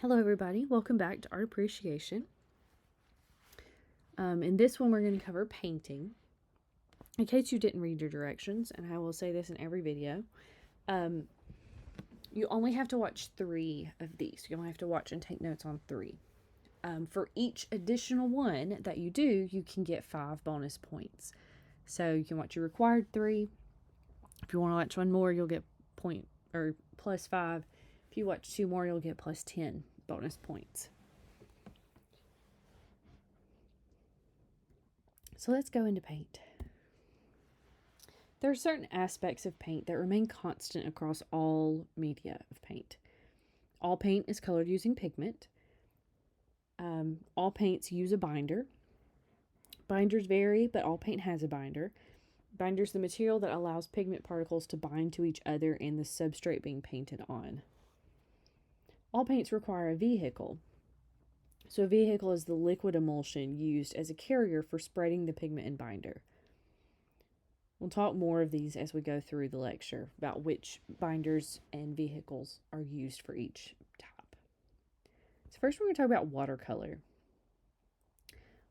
Hello everybody, welcome back to Art Appreciation. In this one we're going to cover painting. In case you didn't read your directions, and I will say this in every video, you only have to watch 3 of these. You only have to watch and take notes on 3. For each additional one that you do, you can get 5 bonus points. So you can watch your required 3. If you want to watch one more, you'll get plus 5. If you watch 2 more, you'll get plus 10 bonus points. So let's go into paint. There are certain aspects of paint that remain constant across all media of paint. All paint is colored using pigment. All paints use a binder. Binders vary, but all paint has a binder. Binder is the material that allows pigment particles to bind to each other and the substrate being painted on. All paints require a vehicle. So a vehicle is the liquid emulsion used as a carrier for spreading the pigment and binder. We'll talk more of these as we go through the lecture about which binders and vehicles are used for each type. So first we're going to talk about watercolor.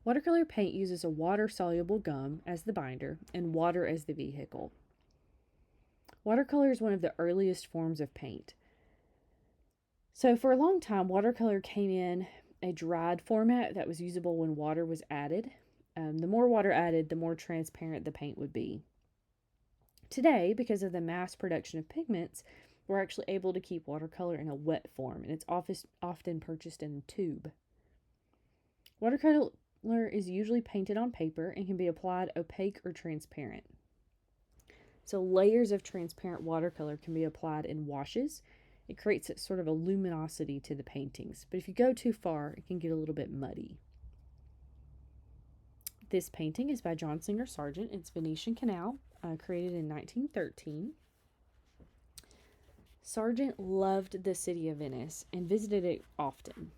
Watercolor paint uses a water-soluble gum as the binder and water as the vehicle. Watercolor is one of the earliest forms of paint. So for a long time, watercolor came in a dried format that was usable when water was added. The more water added, the more transparent the paint would be. Today, because of the mass production of pigments, we're actually able to keep watercolor in a wet form, and it's often purchased in a tube. Watercolor is usually painted on paper and can be applied opaque or transparent. So layers of transparent watercolor can be applied in washes. It creates a sort of a luminosity to the paintings, but if you go too far, it can get a little bit muddy. This painting is by John Singer Sargent. It's Venetian Canal, created in 1913. Sargent loved the city of Venice and visited it often.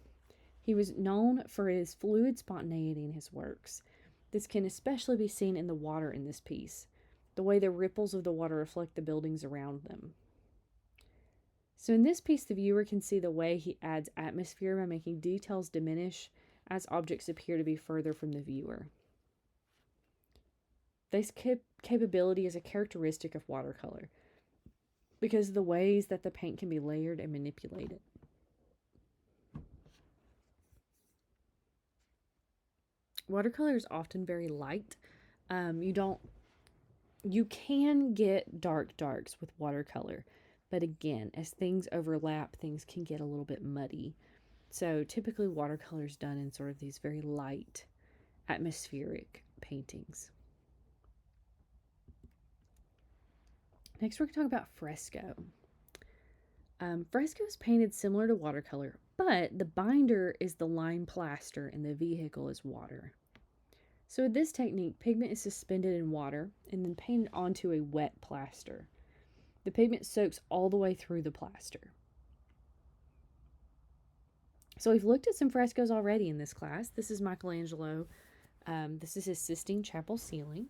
He was known for his fluid spontaneity in his works. This can especially be seen in the water in this piece, the way the ripples of the water reflect the buildings around them. So in this piece, the viewer can see the way he adds atmosphere by making details diminish as objects appear to be further from the viewer. This capability is a characteristic of watercolor because of the ways that the paint can be layered and manipulated. Watercolor is often very light. You can get darks with watercolor, but again, as things overlap, things can get a little bit muddy. So typically watercolor is done in sort of these very light, atmospheric paintings. Next, we're going to talk about fresco. Fresco is painted similar to watercolor, but the binder is the lime plaster and the vehicle is water. So with this technique, pigment is suspended in water and then painted onto a wet plaster. The pigment soaks all the way through the plaster. So we've looked at some frescoes already in this class. This is Michelangelo. This is his Sistine Chapel ceiling.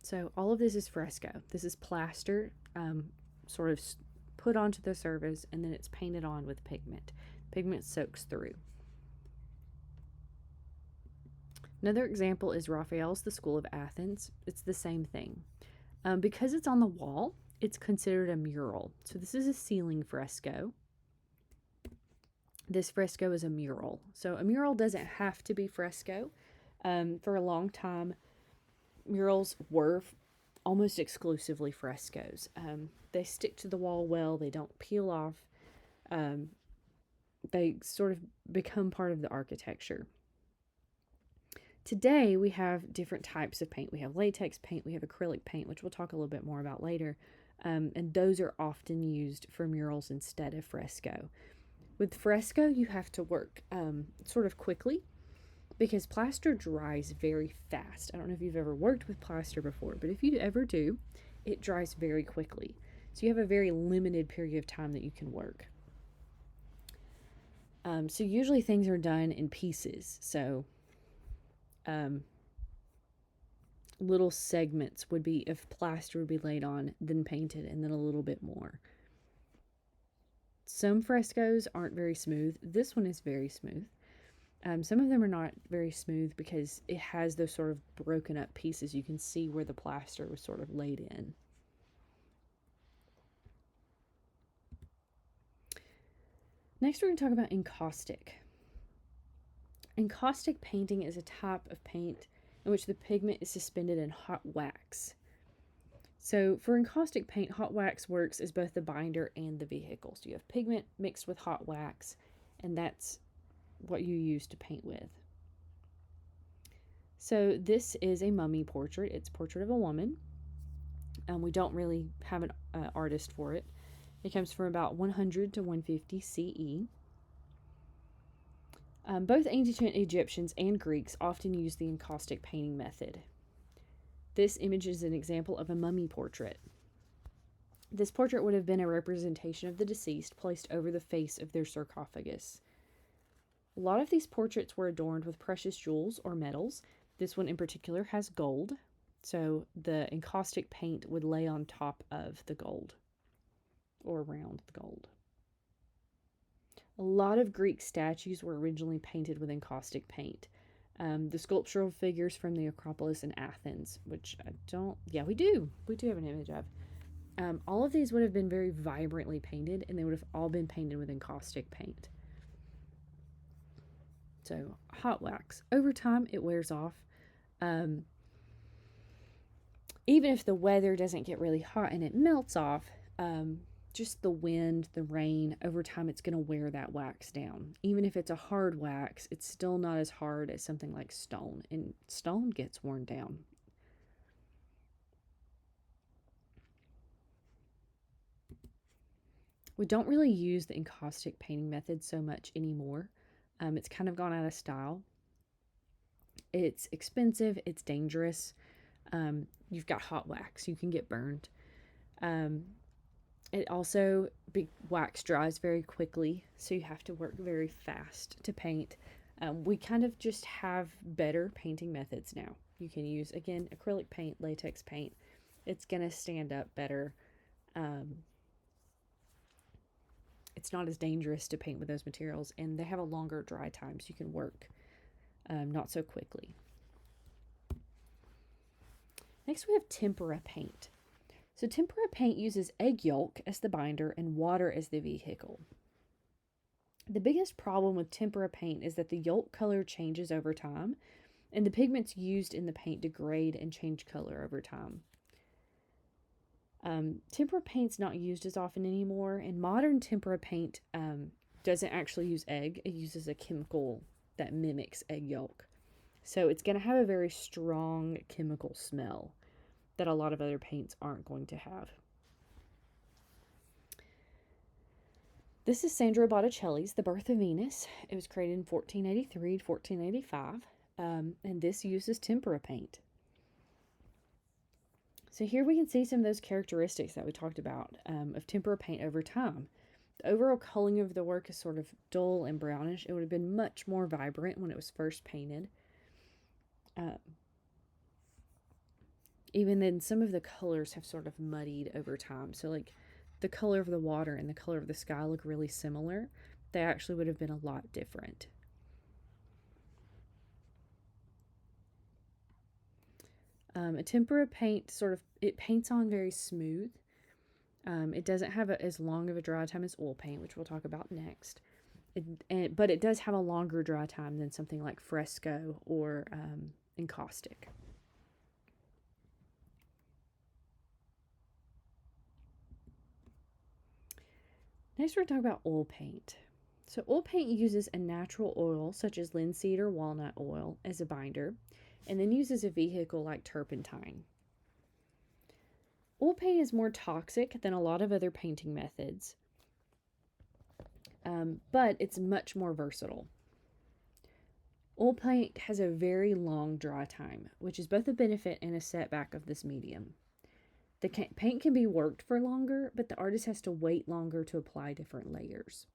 So all of this is fresco. This is plaster, sort of put onto the surface, and then it's painted on with pigment. Pigment soaks through. Another example is Raphael's The School of Athens. It's the same thing. Because it's on the wall, it's considered a mural. So this is a ceiling fresco. This fresco is a mural. So a mural doesn't have to be fresco. For a long time, murals were almost exclusively frescoes. They stick to the wall well. They don't peel off. They sort of become part of the architecture. Today, we have different types of paint. We have latex paint, we have acrylic paint, which we'll talk a little bit more about later. And those are often used for murals instead of fresco. With fresco, you have to work sort of quickly because plaster dries very fast. I don't know if you've ever worked with plaster before, but if you ever do, it dries very quickly. So you have a very limited period of time that you can work. So usually things are done in pieces. So little segments would be, if plaster would be laid on, then painted, and then a little bit more. Some frescoes aren't very smooth. This one is very smooth. Some of them are not very smooth because it has those sort of broken up pieces. You can see where the plaster was sort of laid in. Next, we're going to talk about encaustic. Encaustic painting is a type of paint in which the pigment is suspended in hot wax. So for encaustic paint, hot wax works as both the binder and the vehicle. So you have pigment mixed with hot wax, and that's what you use to paint with. So this is a mummy portrait. It's a portrait of a woman. We don't really have an artist for it. It comes from about 100 to 150 CE. Both ancient Egyptians and Greeks often used the encaustic painting method. This image is an example of a mummy portrait. This portrait would have been a representation of the deceased placed over the face of their sarcophagus. A lot of these portraits were adorned with precious jewels or metals. This one in particular has gold, so the encaustic paint would lay on top of the gold or around the gold. A lot of Greek statues were originally painted with encaustic paint. The sculptural figures from the Acropolis in Athens, which we do have an image of. All of these would have been very vibrantly painted, and they would have all been painted with encaustic paint. So hot wax. Over time, it wears off. Even if the weather doesn't get really hot and it melts off, just the wind, the rain, over time it's going to wear that wax down. Even if it's a hard wax, it's still not as hard as something like stone, and stone gets worn down. We don't really use the encaustic painting method so much anymore. It's kind of gone out of style. It's expensive, it's dangerous. You've got hot wax, you can get burned. It also, wax dries very quickly, so you have to work very fast to paint. We kind of just have better painting methods now. You can use, again, acrylic paint, latex paint. It's going to stand up better. It's not as dangerous to paint with those materials, and they have a longer dry time, so you can work not so quickly. Next, we have tempera paint. So tempera paint uses egg yolk as the binder and water as the vehicle. The biggest problem with tempera paint is that the yolk color changes over time, and the pigments used in the paint degrade and change color over time. Tempera paint's not used as often anymore, and modern tempera paint doesn't actually use egg. It uses a chemical that mimics egg yolk. So it's going to have a very strong chemical smell that a lot of other paints aren't going to have. This is Sandro Botticelli's The Birth of Venus. It was created in 1483 to 1485, and this uses tempera paint. So here we can see some of those characteristics that we talked about of tempera paint over time. The overall coloring of the work is sort of dull and brownish. It would have been much more vibrant when it was first painted. Even then, some of the colors have sort of muddied over time. So like the color of the water and the color of the sky look really similar. They actually would have been a lot different. A tempera paint it paints on very smooth. It doesn't have as long of a dry time as oil paint, which we'll talk about next. But it does have a longer dry time than something like fresco or encaustic. Next, we're going to talk about oil paint. So oil paint uses a natural oil, such as linseed or walnut oil, as a binder, and then uses a vehicle like turpentine. Oil paint is more toxic than a lot of other painting methods, but it's much more versatile. Oil paint has a very long dry time, which is both a benefit and a setback of this medium. The paint can be worked for longer, but the artist has to wait longer to apply different layers.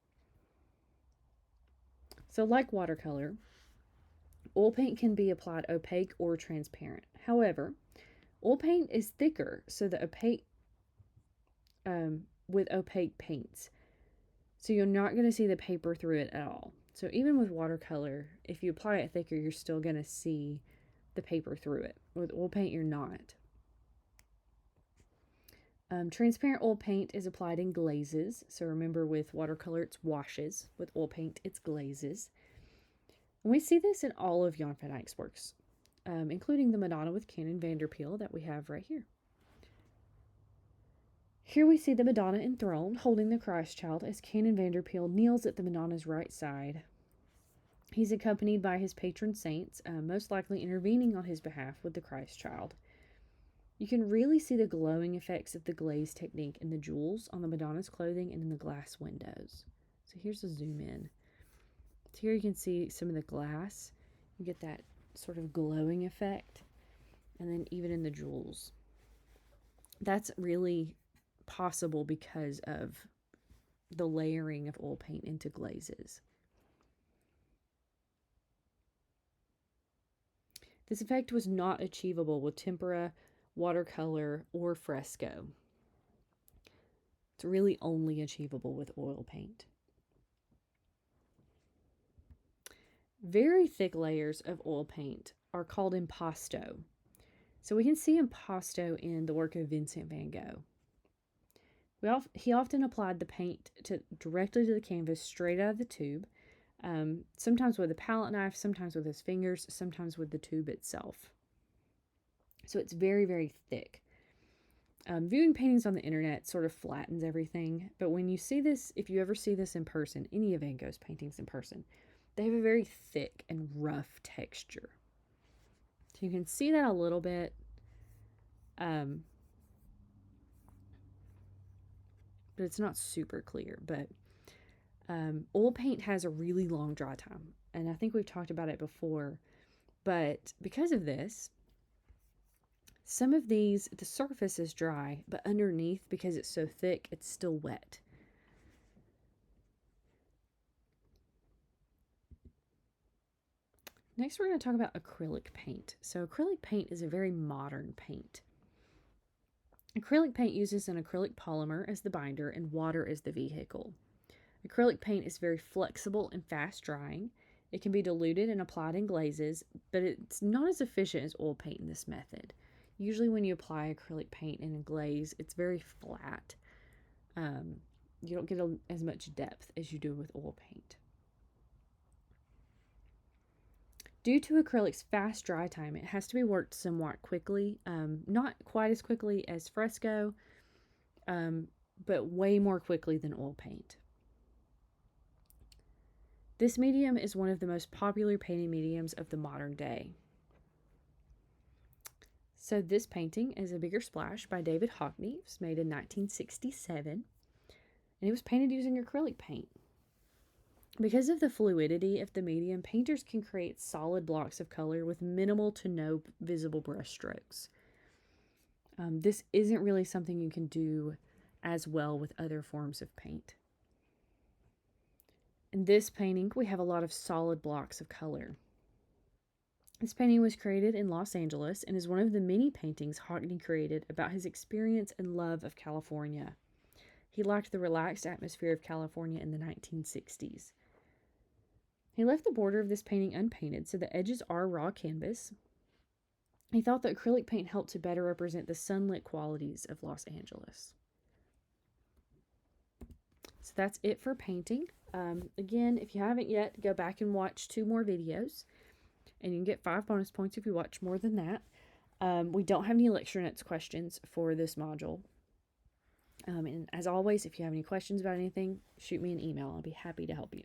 So like watercolor, oil paint can be applied opaque or transparent. However, Oil paint is thicker, so the opaque with opaque paints. So you're not going to see the paper through it at all. So even with watercolor, if you apply it thicker, you're still going to see the paper through it. With oil paint, you're not. Transparent oil paint is applied in glazes. So remember, with watercolor, it's washes. With oil paint, it's glazes. And we see this in all of Jan van Eyck's works, including the Madonna with Canon Vanderpeel that we have right here. Here we see the Madonna enthroned, holding the Christ child as Canon Vanderpeel kneels at the Madonna's right side. He's accompanied by his patron saints, most likely intervening on his behalf with the Christ child. You can really see the glowing effects of the glaze technique in the jewels on the Madonna's clothing and in the glass windows. So here's a zoom in. So here you can see some of the glass. You get that sort of glowing effect. And then even in the jewels. That's really possible because of the layering of oil paint into glazes. This effect was not achievable with tempera, watercolor, or fresco. It's really only achievable with oil paint. Very thick layers of oil paint are called impasto. So we can see impasto in the work of Vincent van Gogh. He often applied the paint directly to the canvas straight out of the tube, sometimes with a palette knife, sometimes with his fingers, sometimes with the tube itself. So it's very, very thick. Viewing paintings on the internet sort of flattens everything, but when you see this, if you ever see this in person, any of Van Gogh's paintings in person, they have a very thick and rough texture. So you can see that a little bit. But it's not super clear. But oil paint has a really long dry time, and I think we've talked about it before. But because of this, some of these, the surface is dry, but underneath, because it's so thick, it's still wet. Next, we're going to talk about acrylic paint. So acrylic paint is a very modern paint. Acrylic paint uses an acrylic polymer as the binder and water as the vehicle. Acrylic paint is very flexible and fast drying. It can be diluted and applied in glazes, but it's not as efficient as oil paint in this method. Usually when you apply acrylic paint in a glaze, it's very flat. You don't get as much depth as you do with oil paint. Due to acrylic's fast dry time, it has to be worked somewhat quickly, not quite as quickly as fresco, but way more quickly than oil paint. This medium is one of the most popular painting mediums of the modern day. So this painting is A Bigger Splash by David Hockney. It was made in 1967, and it was painted using acrylic paint. Because of the fluidity of the medium, painters can create solid blocks of color with minimal to no visible brush strokes. This isn't really something you can do as well with other forms of paint. In this painting, we have a lot of solid blocks of color. This painting was created in Los Angeles and is one of the many paintings Hockney created about his experience and love of California. He liked the relaxed atmosphere of California in the 1960s. He left the border of this painting unpainted, so the edges are raw canvas. He thought that acrylic paint helped to better represent the sunlit qualities of Los Angeles. So that's it for painting. Again, if you haven't yet, go back and watch 2 more videos, and you can get 5 bonus points if you watch more than that. We don't have any lecture notes questions for this module. And as always, if you have any questions about anything, shoot me an email. I'll be happy to help you.